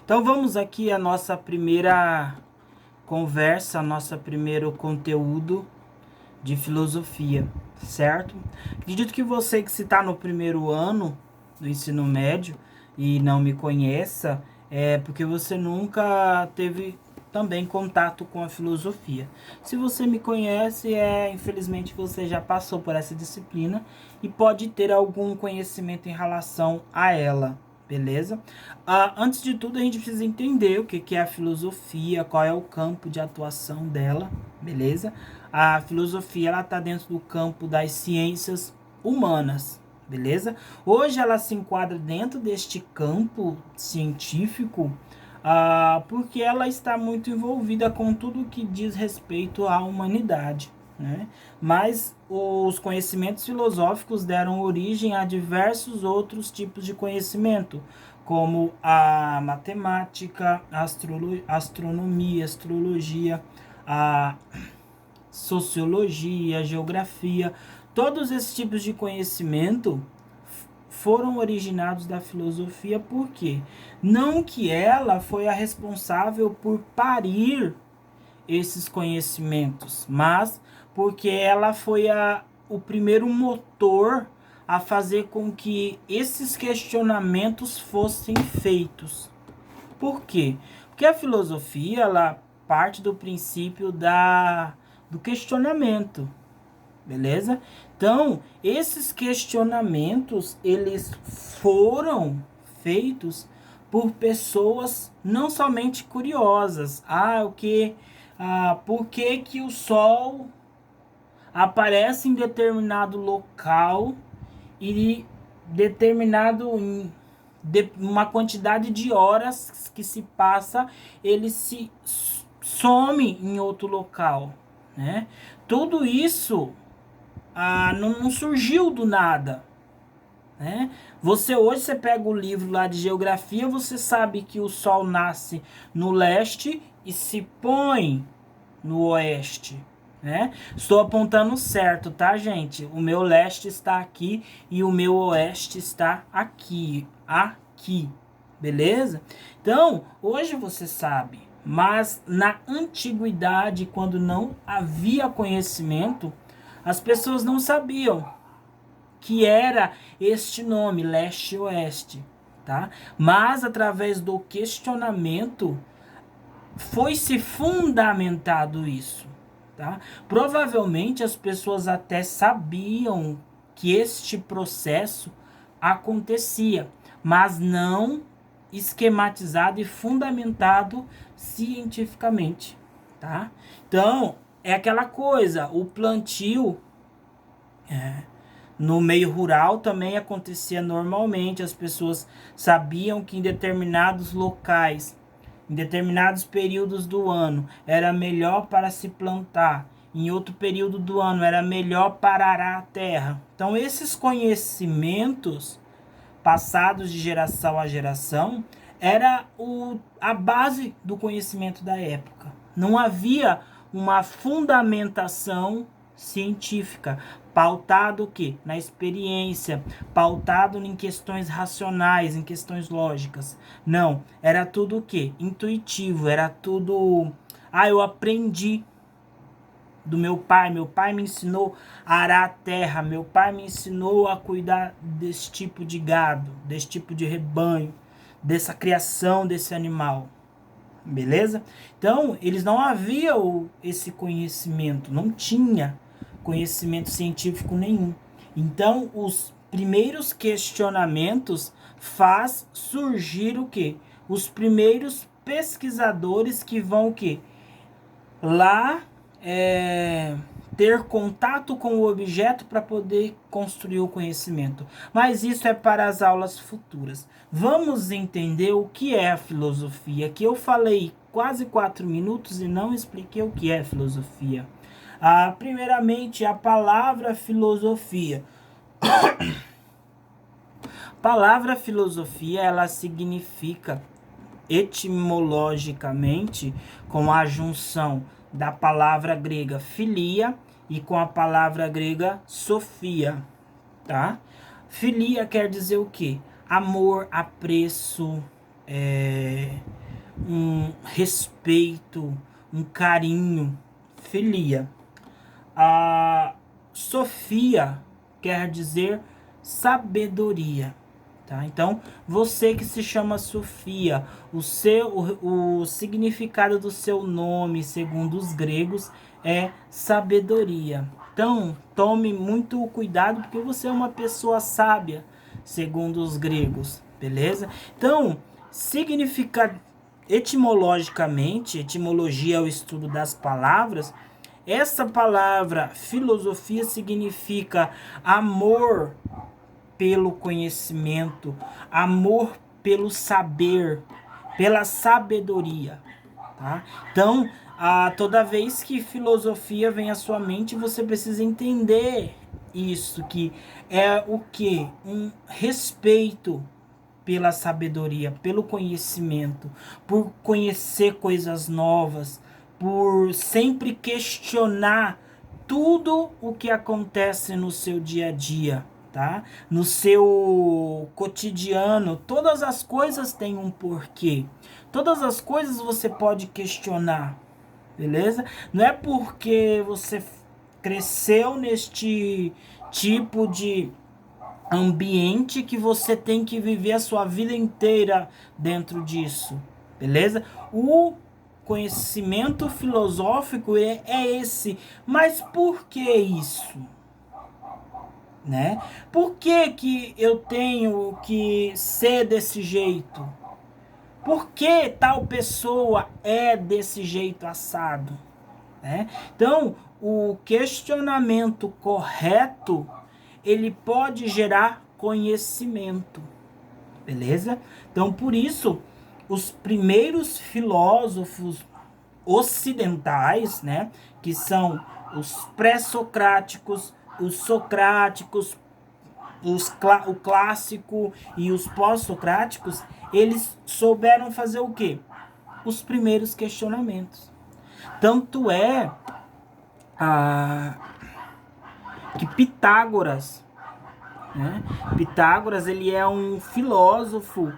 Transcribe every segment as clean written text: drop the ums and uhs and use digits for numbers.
Então vamos aqui à nossa primeira conversa, nosso primeiro conteúdo de filosofia, certo? Acredito que você que está no primeiro ano do ensino médio e não me conheça, é porque você nunca teve também contato com a filosofia. Se você me conhece, infelizmente você já passou por essa disciplina e pode ter algum conhecimento em relação a ela. Beleza? Antes de tudo, a gente precisa entender o que é a filosofia, qual é o campo de atuação dela, beleza? A filosofia ela está dentro do campo das ciências humanas, beleza? Hoje ela se enquadra dentro deste campo científico porque ela está muito envolvida com tudo que diz respeito à humanidade, né? Mas os conhecimentos filosóficos deram origem a diversos outros tipos de conhecimento, como a matemática, a astronomia, astrologia, a sociologia, geografia. Todos esses tipos de conhecimento foram originados da filosofia, por quê? Não que ela foi a responsável por parir esses conhecimentos, mas porque ela foi o primeiro motor a fazer com que esses questionamentos fossem feitos. Por quê? Porque a filosofia ela parte do princípio do questionamento, beleza? Então, esses questionamentos eles foram feitos por pessoas não somente curiosas. Por que o Sol aparece em determinado local e uma quantidade de horas que se passa, ele se some em outro local, né? Tudo isso não surgiu do nada, né? Hoje pega o livro lá de geografia, você sabe que o Sol nasce no leste e se põe no oeste, né? Estou apontando certo, tá, gente? O meu leste está aqui e o meu oeste está aqui, beleza? Então, hoje você sabe, mas na antiguidade, quando não havia conhecimento, as pessoas não sabiam que era este nome, leste e oeste, tá? Mas através do questionamento foi se fundamentado isso, tá? Provavelmente as pessoas até sabiam que este processo acontecia, mas não esquematizado e fundamentado cientificamente, tá? Então, é aquela coisa, o plantio no meio rural também acontecia normalmente, as pessoas sabiam que em determinados locais, em determinados períodos do ano, era melhor para se plantar, em outro período do ano era melhor para arar a terra. Então, esses conhecimentos passados de geração a geração era a base do conhecimento da época. Não havia uma fundamentação científica, pautado o quê? Na experiência, pautado em questões racionais, em questões lógicas. Não, era tudo o quê? Intuitivo, era tudo... eu aprendi do meu pai me ensinou a arar a terra, meu pai me ensinou a cuidar desse tipo de gado, desse tipo de rebanho, dessa criação desse animal. Beleza? Então, eles não haviam esse conhecimento, não tinha conhecimento científico nenhum. Então, os primeiros questionamentos faz surgir o quê? Os primeiros pesquisadores que vão o quê? Lá ter contato com o objeto para poder construir o conhecimento. Mas isso é para as aulas futuras. Vamos entender o que é a filosofia, que eu falei quase 4 minutos e não expliquei o que é filosofia. Primeiramente, a palavra filosofia. Palavra filosofia, ela significa etimologicamente com a junção da palavra grega filia e com a palavra grega sofia, tá? Filia quer dizer o quê? Amor, apreço, um respeito, um carinho, filia. A Sofia quer dizer sabedoria, tá? Então, você que se chama Sofia, o significado do seu nome, segundo os gregos, é sabedoria. Então, tome muito cuidado porque você é uma pessoa sábia, segundo os gregos, beleza? Então, significa etimologicamente, etimologia é o estudo das palavras. Essa palavra filosofia significa amor pelo conhecimento, amor pelo saber, pela sabedoria, tá? Então, toda vez que filosofia vem à sua mente, você precisa entender isso, que é o que? Um respeito pela sabedoria, pelo conhecimento, por conhecer coisas novas, por sempre questionar tudo o que acontece no seu dia a dia, tá? No seu cotidiano, todas as coisas têm um porquê. Todas as coisas você pode questionar, beleza? Não é porque você cresceu neste tipo de ambiente que você tem que viver a sua vida inteira dentro disso, beleza? O conhecimento filosófico é esse, mas por que isso? Né? Por que eu tenho que ser desse jeito? Por que tal pessoa é desse jeito assado? Né? Então, o questionamento correto ele pode gerar conhecimento, beleza? Então, por isso, os primeiros filósofos ocidentais, né, que são os pré-socráticos, os socráticos, o clássico e os pós-socráticos, eles souberam fazer o quê? Os primeiros questionamentos. Tanto é que Pitágoras, né? Pitágoras ele é um filósofo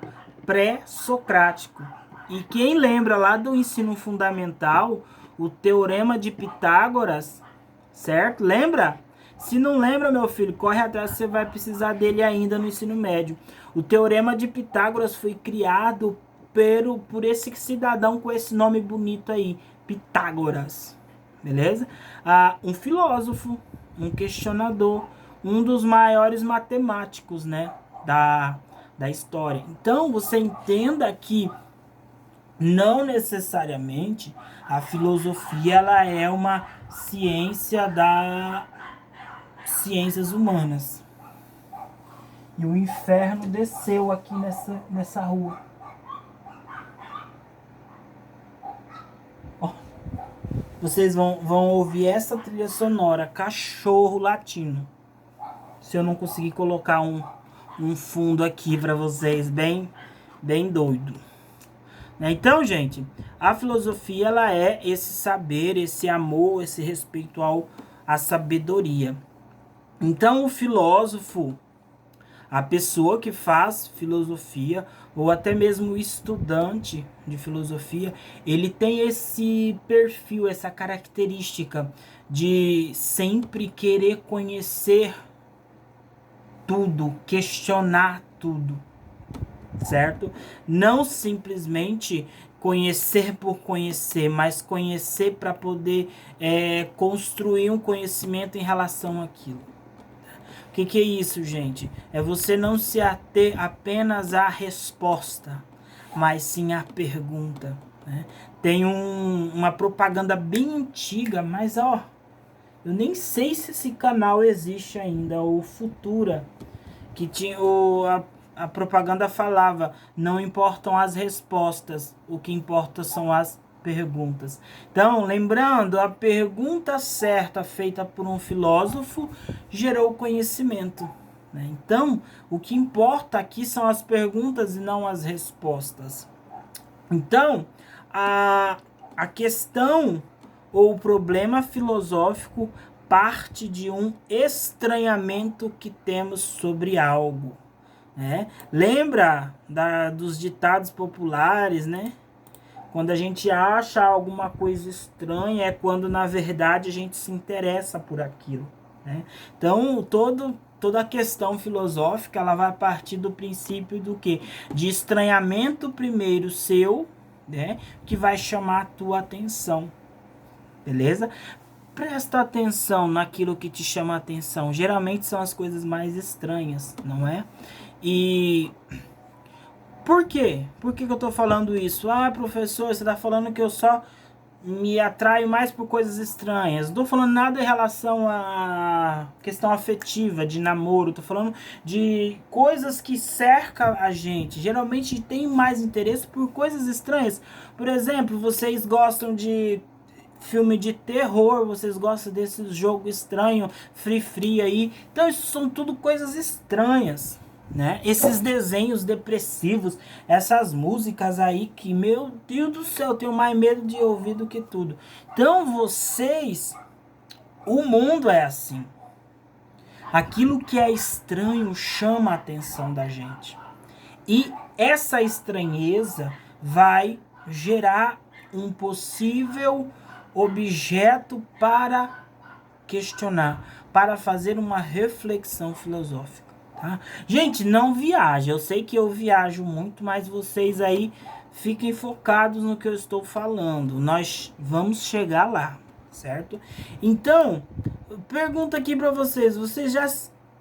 pré-socrático. E quem lembra lá do ensino fundamental, o Teorema de Pitágoras, certo? Lembra? Se não lembra, meu filho, corre atrás, você vai precisar dele ainda no ensino médio. O Teorema de Pitágoras foi criado por esse cidadão com esse nome bonito aí, Pitágoras. Beleza? Um filósofo, um questionador, um dos maiores matemáticos, né, da história. Então, você entenda que não necessariamente a filosofia ela é uma ciência das ciências humanas. E o inferno desceu aqui nessa rua. Ó, vocês vão ouvir essa trilha sonora, cachorro latindo. Se eu não conseguir colocar um fundo aqui para vocês, bem doido. Então, gente, a filosofia ela é esse saber, esse amor, esse respeito à sabedoria. Então, o filósofo, a pessoa que faz filosofia, ou até mesmo o estudante de filosofia, ele tem esse perfil, essa característica de sempre querer conhecer tudo, questionar tudo, certo? Não simplesmente conhecer por conhecer, mas conhecer para poder construir um conhecimento em relação àquilo. O que é isso, gente? É você não se ater apenas à resposta, mas sim à pergunta, né? Tem uma propaganda bem antiga, mas ó, eu nem sei se esse canal existe ainda, o Futura, que tinha a propaganda falava, não importam as respostas, o que importa são as perguntas. Então, lembrando, a pergunta certa feita por um filósofo gerou conhecimento, né? Então, o que importa aqui são as perguntas e não as respostas. Então, a questão ou o problema filosófico parte de um estranhamento que temos sobre algo. né? Lembra dos ditados populares, né? Quando a gente acha alguma coisa estranha é quando na verdade a gente se interessa por aquilo, né? Então, toda a questão filosófica, ela vai partir do princípio do quê? De estranhamento primeiro seu, né? Que vai chamar a tua atenção, beleza? Presta atenção naquilo que te chama a atenção. Geralmente são as coisas mais estranhas, não é? E por quê? Por que eu tô falando isso? Ah, professor, você tá falando que eu só me atraio mais por coisas estranhas. Não tô falando nada em relação à questão afetiva, de namoro. Tô falando de coisas que cercam a gente. Geralmente tem mais interesse por coisas estranhas. Por exemplo, vocês gostam de filme de terror, vocês gostam desse jogo estranho, free aí. Então isso são tudo coisas estranhas, né? Esses desenhos depressivos, essas músicas aí que, meu Deus do céu, eu tenho mais medo de ouvir do que tudo. Então vocês, o mundo é assim. Aquilo que é estranho chama a atenção da gente. E essa estranheza vai gerar um possível objeto para questionar, para fazer uma reflexão filosófica. Tá? Gente, não viaja. Eu sei que eu viajo muito, mas vocês aí fiquem focados no que eu estou falando. Nós vamos chegar lá, certo? Então, pergunta aqui para vocês. Vocês já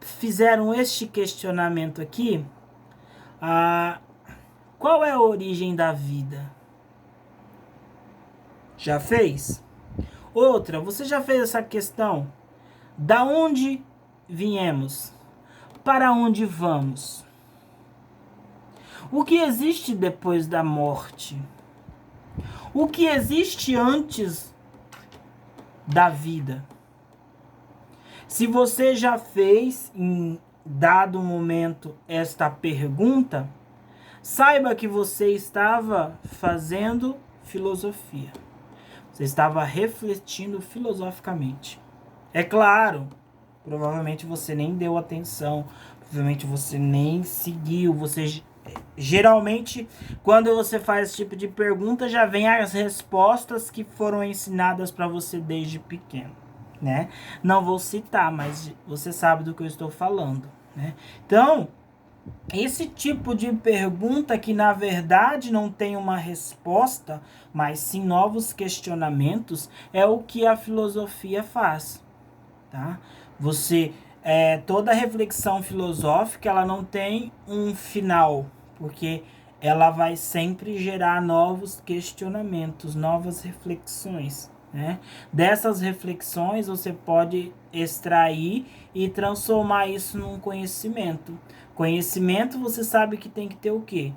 fizeram este questionamento aqui? Ah, qual é a origem da vida? Já fez? Outra, você já fez essa questão? Da onde viemos? Para onde vamos? O que existe depois da morte? O que existe antes da vida? Se você já fez em dado momento esta pergunta, saiba que você estava fazendo filosofia. Você estava refletindo filosoficamente. É claro, provavelmente você nem deu atenção, provavelmente você nem seguiu, você geralmente quando você faz esse tipo de pergunta já vem as respostas que foram ensinadas para você desde pequeno, né? Não vou citar, mas você sabe do que eu estou falando, né? Então, esse tipo de pergunta que na verdade não tem uma resposta, mas sim novos questionamentos, é o que a filosofia faz, tá? Toda reflexão filosófica, ela não tem um final, porque ela vai sempre gerar novos questionamentos, novas reflexões, né? Dessas reflexões você pode extrair e transformar isso num conhecimento. Conhecimento você sabe que tem que ter o quê?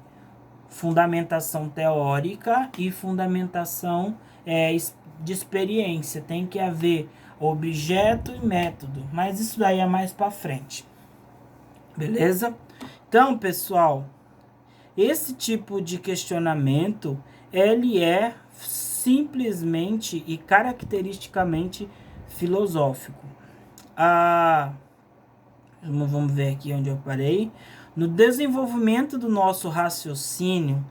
Fundamentação teórica e fundamentação de experiência. Tem que haver objeto e método, mas isso daí é mais para frente. Beleza? Então, pessoal, esse tipo de questionamento, ele é simplesmente e caracteristicamente filosófico. Vamos ver aqui onde eu parei. No desenvolvimento do nosso raciocínio,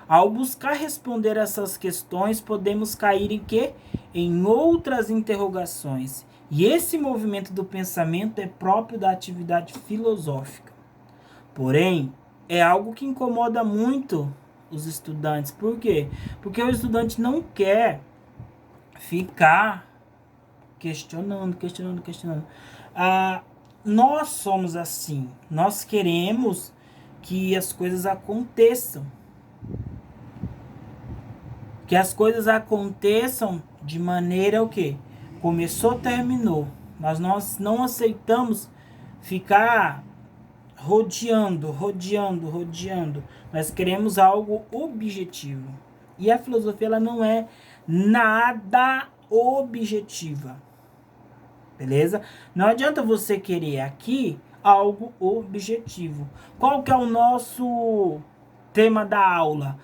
ao buscar responder essas questões, podemos cair em quê? Em outras interrogações. E esse movimento do pensamento é próprio da atividade filosófica. Porém, é algo que incomoda muito os estudantes. Por quê? Porque o estudante não quer ficar questionando. Nós somos assim. Nós queremos que as coisas aconteçam. Que as coisas aconteçam de maneira o quê? Começou, terminou. Mas nós não aceitamos ficar rodeando. Nós queremos algo objetivo. E a filosofia, ela não é nada objetiva. Beleza? Não adianta você querer aqui algo objetivo. Qual que é o nosso tema da aula?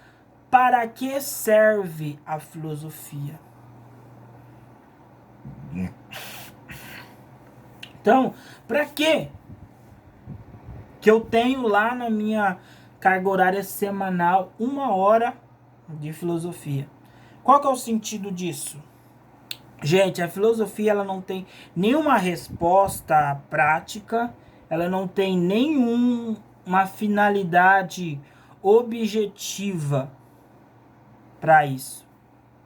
Para que serve a filosofia? Então, para quê? que eu tenho lá na minha carga horária semanal 1 hora de filosofia. Qual que é o sentido disso? Gente, a filosofia ela não tem nenhuma resposta prática, ela não tem nenhuma finalidade objetiva para isso,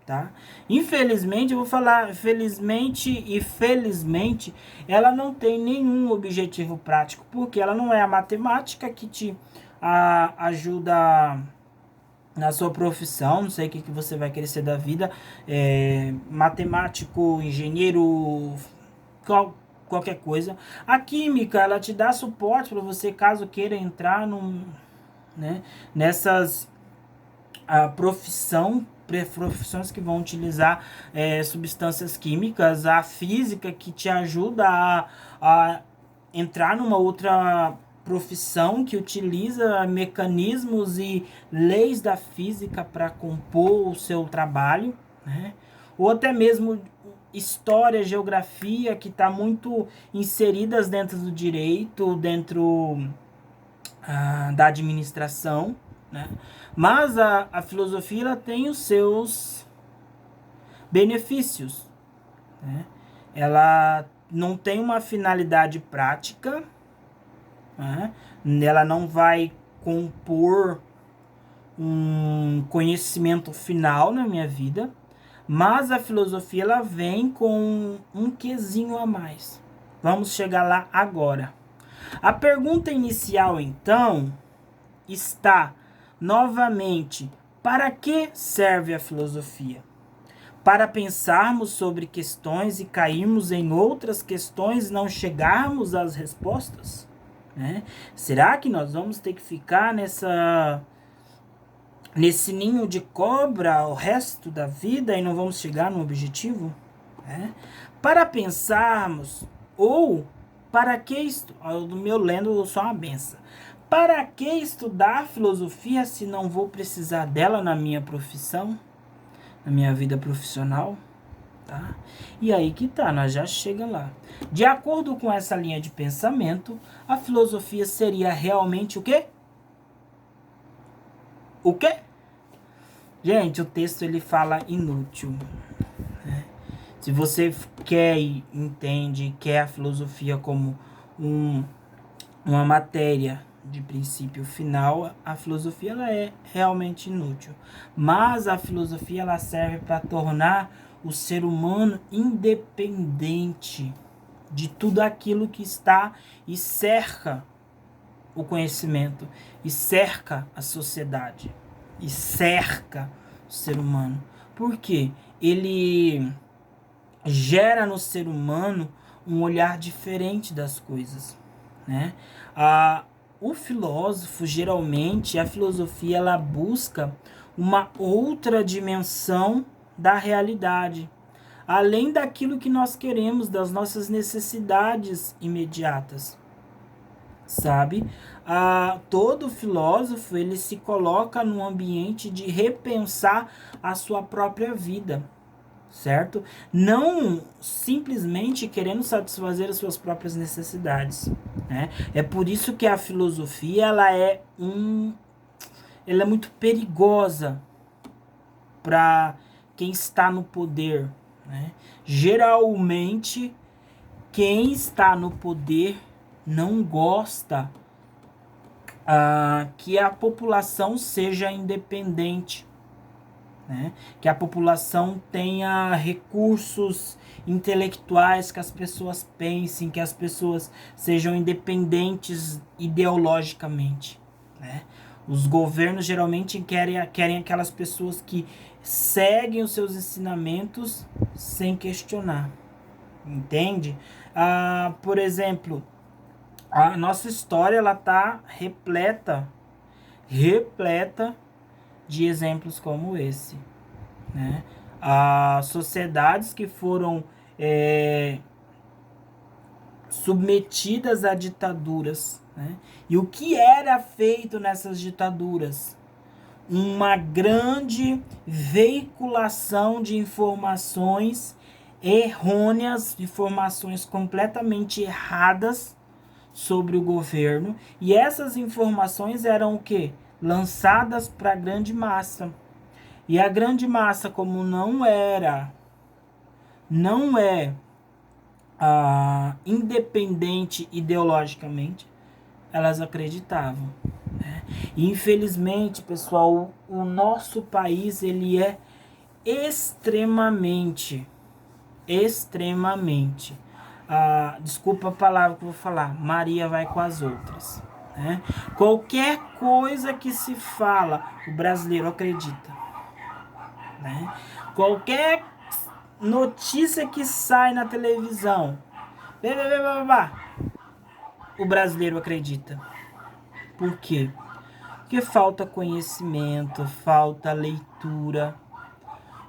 tá? Infelizmente, eu vou falar felizmente e felizmente, ela não tem nenhum objetivo prático, porque ela não é a matemática que te ajuda na sua profissão, não sei o que você vai querer ser da vida, matemático, engenheiro, qualquer coisa. A química, ela te dá suporte para você, caso queira entrar né, nessas profissões que vão utilizar substâncias químicas. A física, que te ajuda a entrar numa outra profissão que utiliza mecanismos e leis da física para compor o seu trabalho, né? Ou até mesmo história, geografia, que está muito inseridas dentro do direito, dentro da administração, né? Mas a filosofia ela tem os seus benefícios, né? Ela não tem uma finalidade prática, né? Ela não vai compor um conhecimento final na minha vida, mas a filosofia ela vem com um quesinho a mais. Vamos chegar lá agora. A pergunta inicial, então, está novamente: para que serve a filosofia? Para pensarmos sobre questões e cairmos em outras questões e não chegarmos às respostas? Né? Será que nós vamos ter que ficar nesse ninho de cobra o resto da vida e não vamos chegar no objetivo? Né? Para pensarmos, ou para que do meu lendo só uma benção. Para que estudar filosofia se não vou precisar dela na minha profissão, na minha vida profissional? Tá? E aí que tá, nós já chega lá. De acordo com essa linha de pensamento, a filosofia seria realmente o quê? O quê? Gente, o texto ele fala inútil. Né? Se você quer e entende, quer a filosofia como uma matéria de princípio final, a filosofia ela é realmente inútil. Mas a filosofia ela serve para tornar o ser humano independente de tudo aquilo que está e cerca o conhecimento, e cerca a sociedade, e cerca o ser humano. Por quê? Ele gera no ser humano um olhar diferente das coisas, né? O filósofo, geralmente, a filosofia, ela busca uma outra dimensão da realidade, além daquilo que nós queremos, das nossas necessidades imediatas, sabe? Todo filósofo, ele se coloca num ambiente de repensar a sua própria vida, certo? Não simplesmente querendo satisfazer as suas próprias necessidades, né? É por isso que a filosofia ela é muito perigosa para quem está no poder, né? Geralmente quem está no poder não gosta que a população seja independente, né? Que a população tenha recursos intelectuais, que as pessoas pensem, que as pessoas sejam independentes ideologicamente, né? Os governos geralmente querem aquelas pessoas que seguem os seus ensinamentos sem questionar, entende? Por exemplo, a nossa história ela tá repleta de exemplos como esse, né? Sociedades que foram submetidas a ditaduras, né? E o que era feito nessas ditaduras? Uma grande veiculação de informações errôneas, informações completamente erradas sobre o governo, e essas informações eram o quê? Lançadas para a grande massa. E a grande massa, como não é independente ideologicamente, elas acreditavam, né? E infelizmente, pessoal, o nosso país ele é extremamente, desculpa a palavra que eu vou falar, Maria vai com as outras, né? Qualquer coisa que se fala, o brasileiro acredita, né? Qualquer notícia que sai na televisão, o brasileiro acredita. Por quê? Porque falta conhecimento, falta leitura.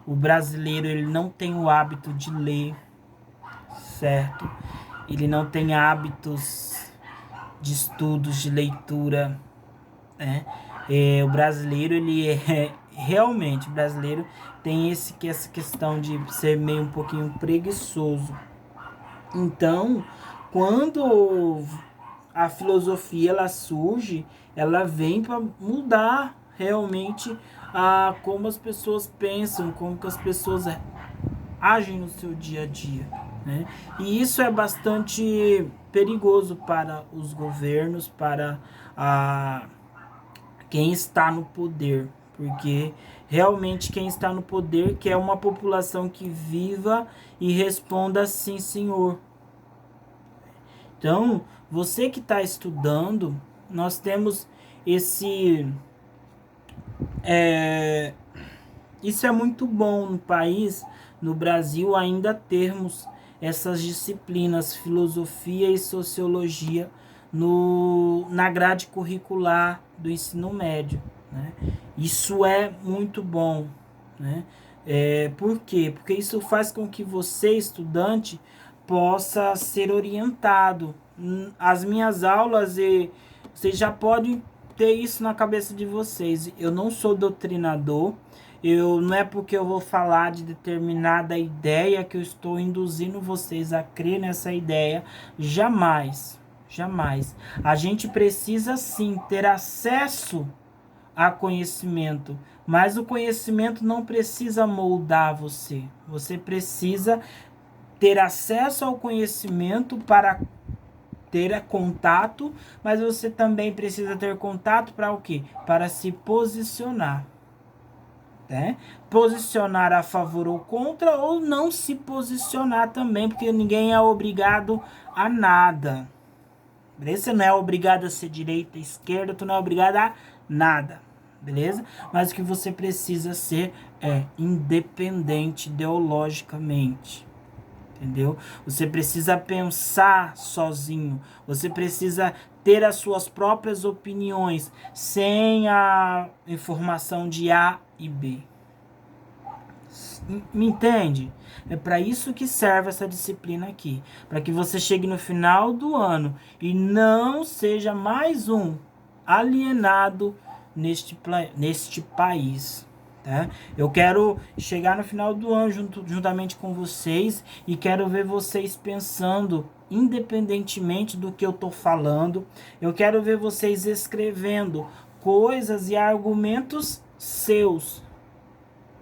O brasileiro ele não tem o hábito de ler, certo? Ele não tem hábitos de estudos, de leitura, né? O brasileiro ele realmente, o brasileiro tem essa questão de ser meio um pouquinho preguiçoso. Então, quando a filosofia ela surge, ela vem para mudar realmente como as pessoas pensam, como que as pessoas agem no seu dia a dia, né? E isso é bastante perigoso para os governos, para quem está no poder, porque realmente quem está no poder quer uma população que viva e responda sim, senhor. Então, você que está estudando, nós temos esse... isso é muito bom no país, no Brasil, ainda termos essas disciplinas, filosofia e sociologia, na grade curricular do ensino médio, né? Isso é muito bom, né? Por quê? Porque isso faz com que você, estudante, possa ser orientado. As minhas aulas, vocês já podem ter isso na cabeça de vocês. Eu não sou doutrinador, não é porque eu vou falar de determinada ideia que eu estou induzindo vocês a crer nessa ideia. Jamais, jamais. A gente precisa sim ter acesso a conhecimento, mas o conhecimento não precisa moldar você. Você precisa ter acesso ao conhecimento para ter contato, mas você também precisa ter contato para o quê? Para se posicionar, né? Posicionar a favor ou contra, ou não se posicionar também, porque ninguém é obrigado a nada. Beleza? Você não é obrigado a ser direita, esquerda, tu não é obrigado a nada. Beleza? Mas o que você precisa ser é independente ideologicamente. Entendeu? Você precisa pensar sozinho. Você precisa ter as suas próprias opiniões, sem a informação de A e B. Me entende? É para isso que serve essa disciplina aqui. Para que você chegue no final do ano e não seja mais um alienado neste país. Tá? Eu quero chegar no final do ano juntamente com vocês e quero ver vocês pensando independentemente do que eu estou falando. Eu quero ver vocês escrevendo coisas e argumentos seus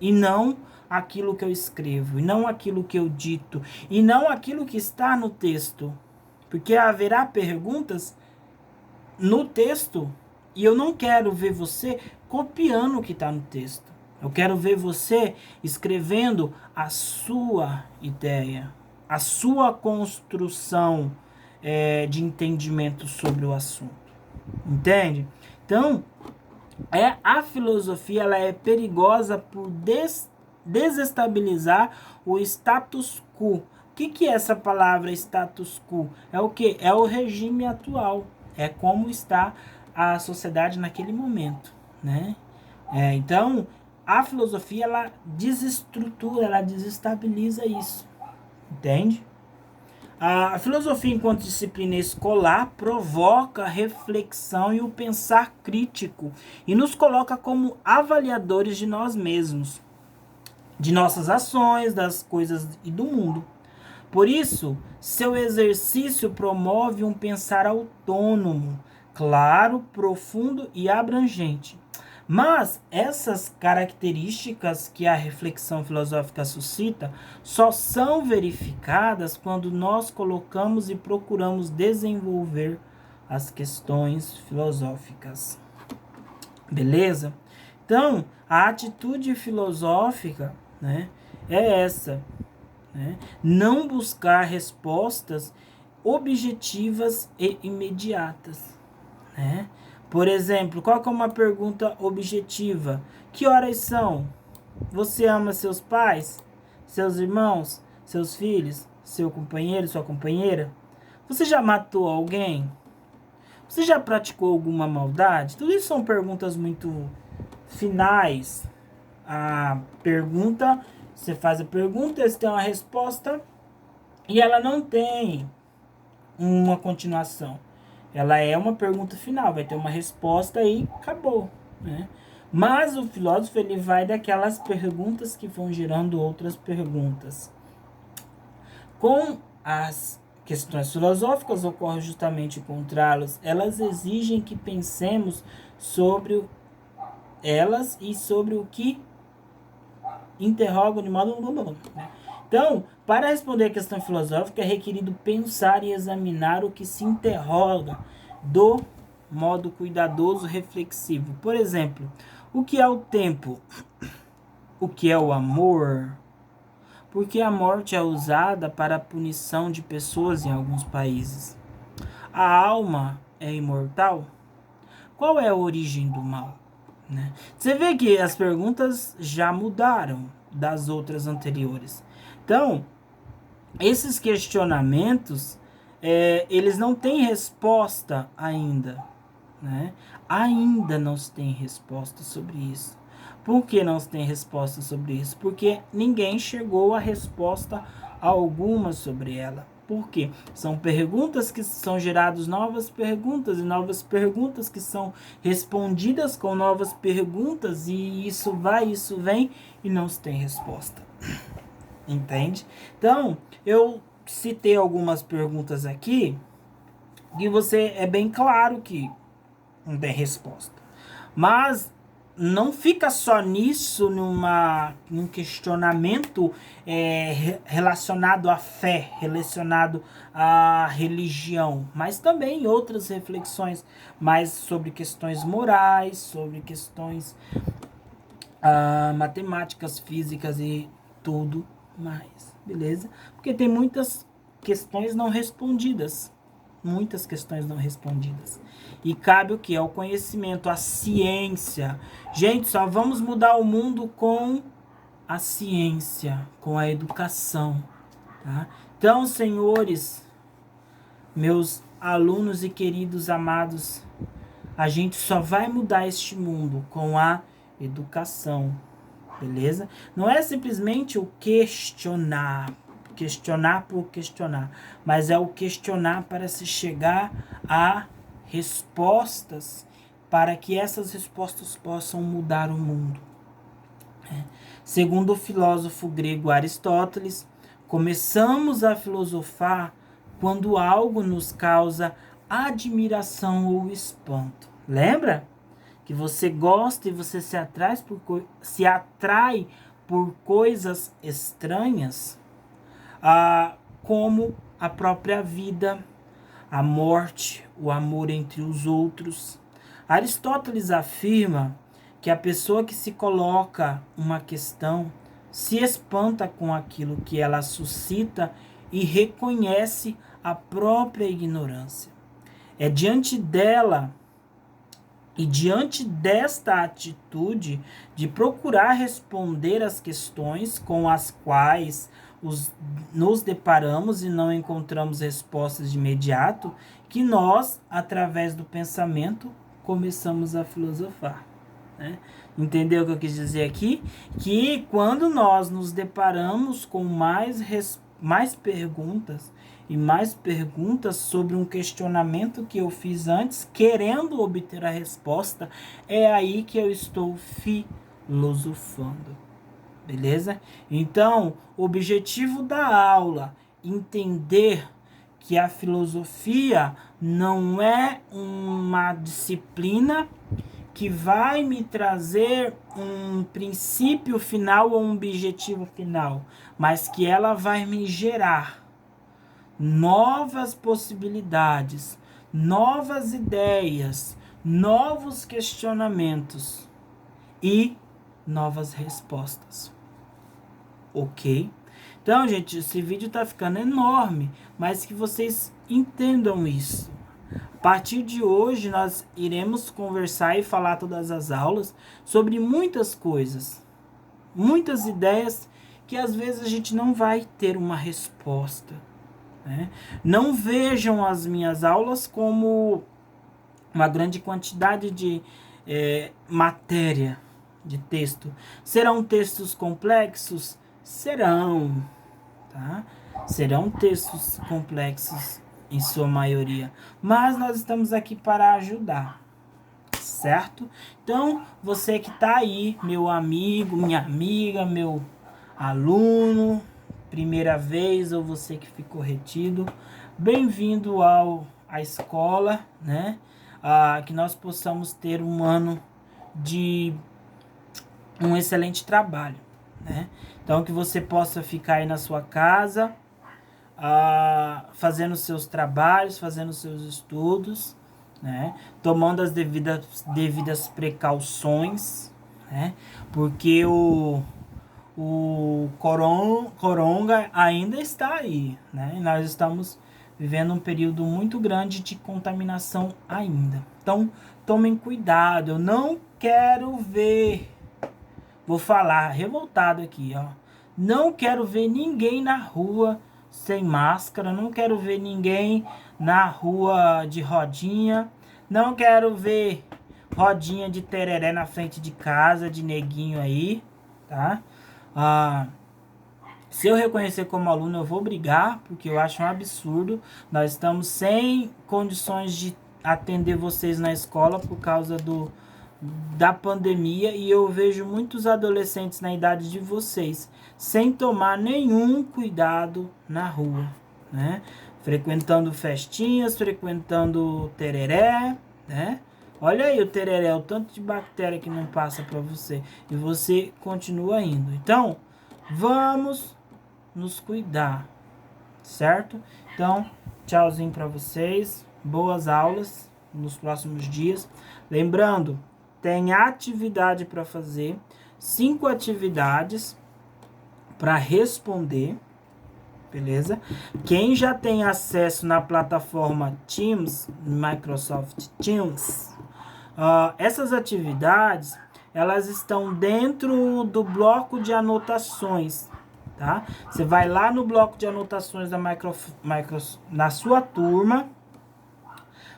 e não aquilo que eu escrevo, e não aquilo que eu dito, e não aquilo que está no texto. Porque haverá perguntas no texto e eu não quero ver você copiando o que está no texto. Eu quero ver você escrevendo a sua ideia, a sua construção de entendimento sobre o assunto. Entende? Então, a filosofia ela é perigosa por desestabilizar o status quo. O que é essa palavra status quo? É o que? É o regime atual. É como está a sociedade naquele momento, né? Então, a filosofia ela desestrutura, ela desestabiliza isso. Entende? A filosofia, enquanto disciplina escolar, provoca a reflexão e o pensar crítico e nos coloca como avaliadores de nós mesmos, de nossas ações, das coisas e do mundo. Por isso, seu exercício promove um pensar autônomo, claro, profundo e abrangente. Mas essas características que a reflexão filosófica suscita só são verificadas quando nós colocamos e procuramos desenvolver as questões filosóficas. Beleza? Então, a atitude filosófica, né, é essa, né? Não buscar respostas objetivas e imediatas, né? Por exemplo, qual que é uma pergunta objetiva? Que horas são? Você ama seus pais, seus irmãos, seus filhos, seu companheiro, sua companheira? Você já matou alguém? Você já praticou alguma maldade? Tudo isso são perguntas muito finais. A pergunta, você faz a pergunta, você tem uma resposta e ela não tem uma continuação. Ela é uma pergunta final, vai ter uma resposta e acabou, né? Mas o filósofo, ele vai daquelas perguntas que vão gerando outras perguntas. Com as questões filosóficas ocorre justamente o contrário. Elas exigem que pensemos sobre elas e sobre o que interrogam de modo... Então, para responder a questão filosófica, é requerido pensar e examinar o que se interroga do modo cuidadoso, reflexivo. Por exemplo, o que é o tempo? O que é o amor? Por que a morte é usada para a punição de pessoas em alguns países? A alma é imortal? Qual é a origem do mal? Né? Você vê que as perguntas já mudaram das outras anteriores. Então, esses questionamentos, eles não têm resposta ainda, né? Ainda não se tem resposta sobre isso. Por que não se tem resposta sobre isso? Porque ninguém chegou a resposta alguma sobre ela. Por quê? São perguntas que são geradas novas perguntas e novas perguntas que são respondidas com novas perguntas e isso vai, isso vem e não se tem resposta. Entende? Então, eu citei algumas perguntas aqui e você é bem claro que não tem resposta. Mas não fica só nisso, num questionamento relacionado à fé, relacionado à religião, mas também outras reflexões mais sobre questões morais, sobre questões matemáticas, físicas e tudo mais, beleza? Porque tem muitas questões não respondidas. Muitas questões não respondidas. E cabe o que? Ao conhecimento, à ciência. Gente, só vamos mudar o mundo com a ciência, com a educação. Tá? Então, senhores, meus alunos e queridos amados, a gente só vai mudar este mundo com a educação. Beleza? Não é simplesmente o questionar por questionar, mas é o questionar para se chegar a respostas, para que essas respostas possam mudar o mundo. Segundo o filósofo grego Aristóteles, começamos a filosofar quando algo nos causa admiração ou espanto. Lembra? Que você gosta e você se atrai por coisas estranhas, como a própria vida, a morte, o amor entre os outros. Aristóteles afirma que a pessoa que se coloca uma questão se espanta com aquilo que ela suscita e reconhece a própria ignorância. É diante dela e diante desta atitude de procurar responder às questões com as quais nos deparamos e não encontramos respostas de imediato, que nós, através do pensamento, começamos a filosofar. Né? Entendeu o que eu quis dizer aqui? Que quando nós nos deparamos com mais perguntas, e mais perguntas sobre um questionamento que eu fiz antes, querendo obter a resposta, é aí que eu estou filosofando. Beleza? Então, o objetivo da aula entender que a filosofia não é uma disciplina que vai me trazer um princípio final ou um objetivo final, mas que ela vai me gerar novas possibilidades, novas ideias, novos questionamentos e novas respostas. Ok? Então, gente, esse vídeo tá ficando enorme, mas que vocês entendam isso. A partir de hoje, nós iremos conversar e falar todas as aulas sobre muitas coisas, muitas ideias que às vezes a gente não vai ter uma resposta, né? Não vejam as minhas aulas como uma grande quantidade de matéria, de texto. Serão textos complexos? Serão, tá? Serão textos complexos em sua maioria, mas nós estamos aqui para ajudar, certo? Então, você que está aí, meu amigo, minha amiga, meu aluno, primeira vez, ou você que ficou retido, bem-vindo à escola, né? Que nós possamos ter um ano de um excelente trabalho, né? Então, que você possa ficar aí na sua casa, fazendo seus trabalhos, fazendo seus estudos, né? Tomando as devidas precauções, né? Porque o coronga ainda está aí, né? E nós estamos vivendo um período muito grande de contaminação ainda. Então, tomem cuidado. Eu não quero ver, vou falar revoltado aqui, ó. Não quero ver ninguém na rua sem máscara. Não quero ver ninguém na rua de rodinha. Não quero ver rodinha de tereré na frente de casa, de neguinho aí, tá? Se eu reconhecer como aluno, eu vou brigar, porque eu acho um absurdo. Nós estamos sem condições de atender vocês na escola por causa da pandemia, e eu vejo muitos adolescentes na idade de vocês sem tomar nenhum cuidado na rua, né? Frequentando festinhas, frequentando tereré, né? Olha aí o tereré, o tanto de bactéria que não passa para você, e você continua indo. Então, vamos nos cuidar, certo? Então, tchauzinho para vocês, boas aulas nos próximos dias. Lembrando, tem atividade para fazer, 5 atividades para responder, beleza? Quem já tem acesso na plataforma Teams, Microsoft Teams, essas atividades, elas estão dentro do bloco de anotações, tá? Você vai lá no bloco de anotações da na sua turma,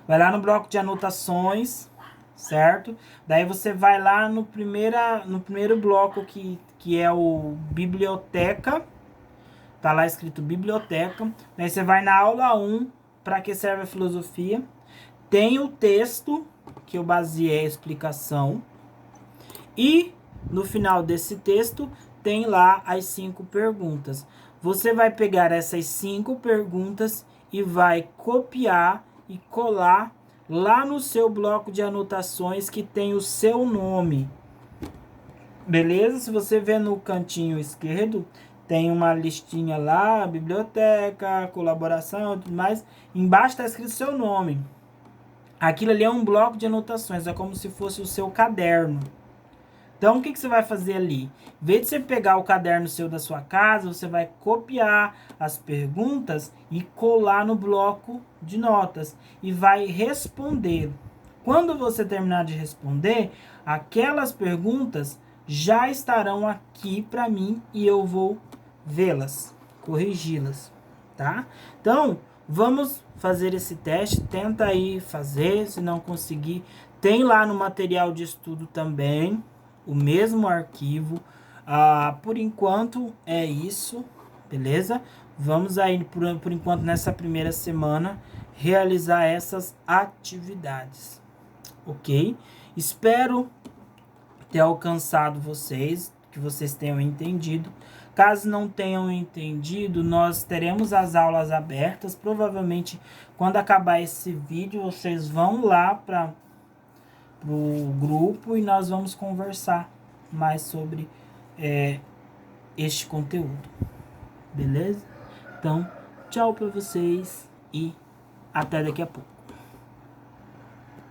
vai lá no bloco de anotações, certo? Daí você vai lá no primeiro bloco que é o biblioteca, tá lá escrito biblioteca. Daí você vai na aula 1, para que serve a filosofia. Tem o texto, que eu baseei a explicação. E no final desse texto tem lá as 5 perguntas. Você vai pegar essas 5 perguntas e vai copiar e colar lá no seu bloco de anotações que tem o seu nome. Beleza? Se você ver no cantinho esquerdo, tem uma listinha lá, biblioteca, colaboração e tudo mais. Embaixo está escrito seu nome. Aquilo ali é um bloco de anotações, é como se fosse o seu caderno. Então, o que você vai fazer ali? Em vez de você pegar o caderno seu da sua casa, você vai copiar as perguntas e colar no bloco de notas. E vai responder. Quando você terminar de responder, aquelas perguntas já estarão aqui para mim e eu vou vê-las, corrigi-las, tá? Então, vamos fazer esse teste. Tenta aí fazer, se não conseguir. Tem lá no material de estudo também o mesmo arquivo. Por enquanto é isso, beleza? Vamos aí por enquanto nessa primeira semana realizar essas atividades, ok? Espero ter alcançado vocês, que vocês tenham entendido. Caso não tenham entendido, nós teremos as aulas abertas. Provavelmente, quando acabar esse vídeo, vocês vão lá para o grupo e nós vamos conversar mais sobre este conteúdo. Beleza? Então, tchau para vocês e até daqui a pouco.